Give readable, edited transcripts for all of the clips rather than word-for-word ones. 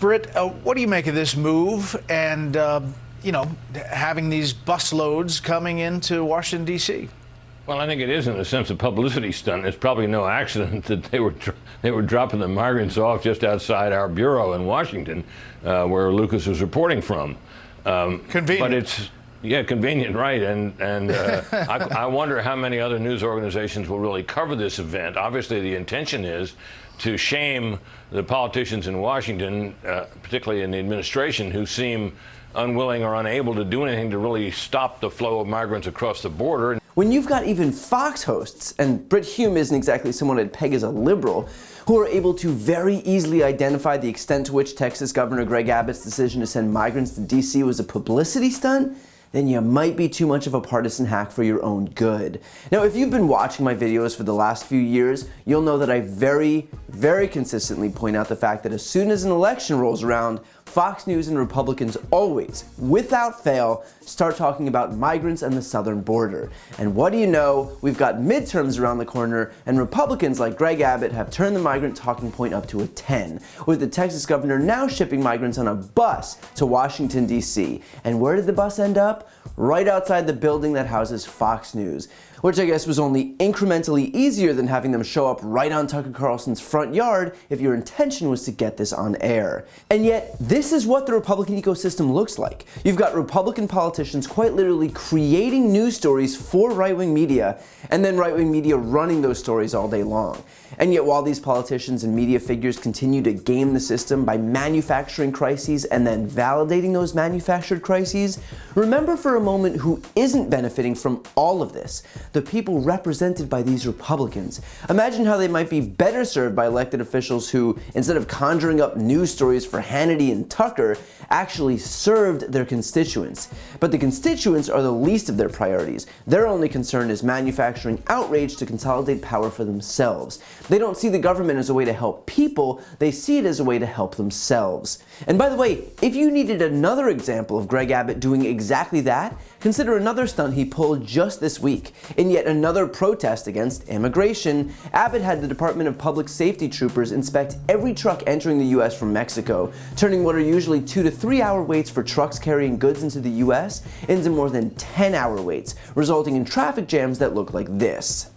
Britt, what do you make of this move and, having these busloads coming into Washington, D.C.? Well, I think it is in a sense a publicity stunt. It's probably no accident that they were dropping the migrants off just outside our bureau in Washington, where Lucas was reporting from. Convenient. But it's convenient, right? And I wonder how many other news organizations will really cover this event. Obviously, the intention is to shame the politicians in Washington, particularly in the administration, who seem unwilling or unable to do anything to really stop the flow of migrants across the border. When you've got even Fox hosts, and Brit Hume isn't exactly someone I'd peg as a liberal, who are able to very easily identify the extent to which Texas Governor Greg Abbott's decision to send migrants to D.C. was a publicity stunt, then you might be too much of a partisan hack for your own good. Now, if you've been watching my videos for the last few years, you'll know that I very, very consistently point out the fact that as soon as an election rolls around, Fox News and Republicans always, without fail, start talking about migrants and the southern border. And what do you know? We've got midterms around the corner, and Republicans like Greg Abbott have turned the migrant talking point up to a 10, with the Texas governor now shipping migrants on a bus to Washington, D.C. And where did the bus end up? Right outside the building that houses Fox News, which I guess was only incrementally easier than having them show up right on Tucker Carlson's front yard if your intention was to get this on air. And yet, this is what the Republican ecosystem looks like. You've got Republican politicians quite literally creating news stories for right-wing media, and then right-wing media running those stories all day long. And yet, while these politicians and media figures continue to game the system by manufacturing crises and then validating those manufactured crises, remember for a moment who isn't benefiting from all of this: the people represented by these Republicans. Imagine how they might be better served by elected officials who, instead of conjuring up news stories for Hannity and Tucker, actually served their constituents. But the constituents are the least of their priorities. Their only concern is manufacturing outrage to consolidate power for themselves. They don't see the government as a way to help people, they see it as a way to help themselves. And by the way, if you needed another example of Greg Abbott doing exactly that, consider another stunt he pulled just this week. In yet another protest against immigration, Abbott had the Department of Public Safety troopers inspect every truck entering the U.S. from Mexico, turning what are usually 2 to 3 hour waits for trucks carrying goods into the U.S. into more than 10-hour waits, resulting in traffic jams that look like this.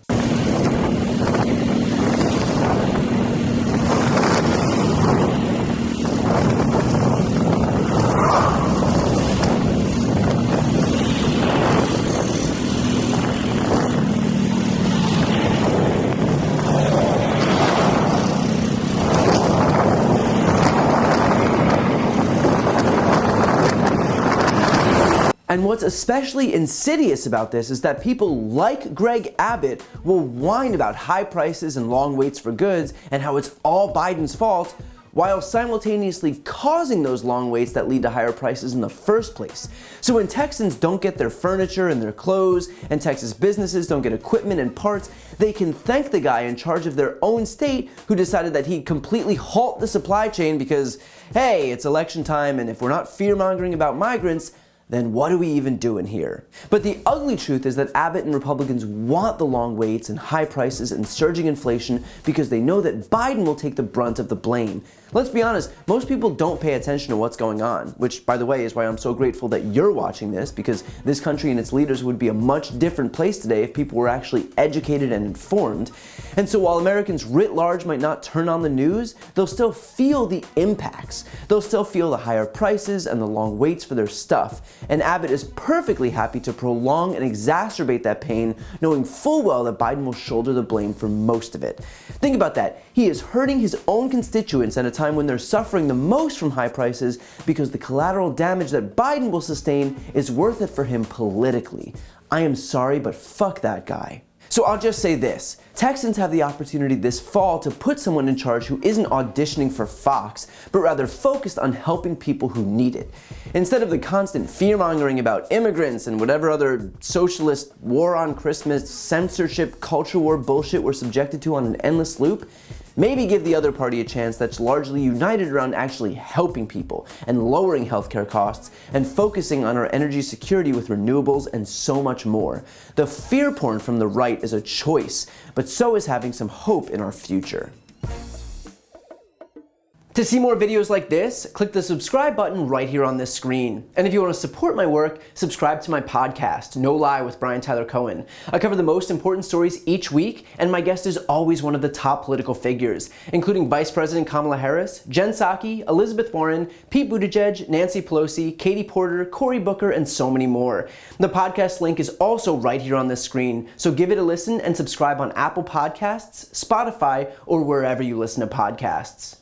And what's especially insidious about this is that people like Greg Abbott will whine about high prices and long waits for goods and how it's all Biden's fault, while simultaneously causing those long waits that lead to higher prices in the first place. So when Texans don't get their furniture and their clothes, and Texas businesses don't get equipment and parts, they can thank the guy in charge of their own state who decided that he'd completely halt the supply chain because, hey, it's election time, and if we're not fear-mongering about migrants, then what are we even doing here? But the ugly truth is that Abbott and Republicans want the long waits and high prices and surging inflation because they know that Biden will take the brunt of the blame. Let's be honest, most people don't pay attention to what's going on, which, by the way, is why I'm so grateful that you're watching this, because this country and its leaders would be a much different place today if people were actually educated and informed. And so while Americans writ large might not turn on the news, they'll still feel the impacts. They'll still feel the higher prices and the long waits for their stuff. And Abbott is perfectly happy to prolong and exacerbate that pain, knowing full well that Biden will shoulder the blame for most of it. Think about that. He is hurting his own constituents at a time when they're suffering the most from high prices because the collateral damage that Biden will sustain is worth it for him politically. I am sorry, but fuck that guy. So I'll just say this. Texans have the opportunity this fall to put someone in charge who isn't auditioning for Fox, but rather focused on helping people who need it. Instead of the constant fear-mongering about immigrants and whatever other socialist, war on Christmas, censorship, culture war bullshit we're subjected to on an endless loop, maybe give the other party a chance that's largely united around actually helping people and lowering healthcare costs and focusing on our energy security with renewables and so much more. The fear porn from the right is a choice, but so is having some hope in our future. To see more videos like this, click the subscribe button right here on this screen. And if you want to support my work, subscribe to my podcast, No Lie with Brian Tyler Cohen. I cover the most important stories each week, and my guest is always one of the top political figures, including Vice President Kamala Harris, Jen Psaki, Elizabeth Warren, Pete Buttigieg, Nancy Pelosi, Katie Porter, Cory Booker, and so many more. The podcast link is also right here on this screen, so give it a listen and subscribe on Apple Podcasts, Spotify, or wherever you listen to podcasts.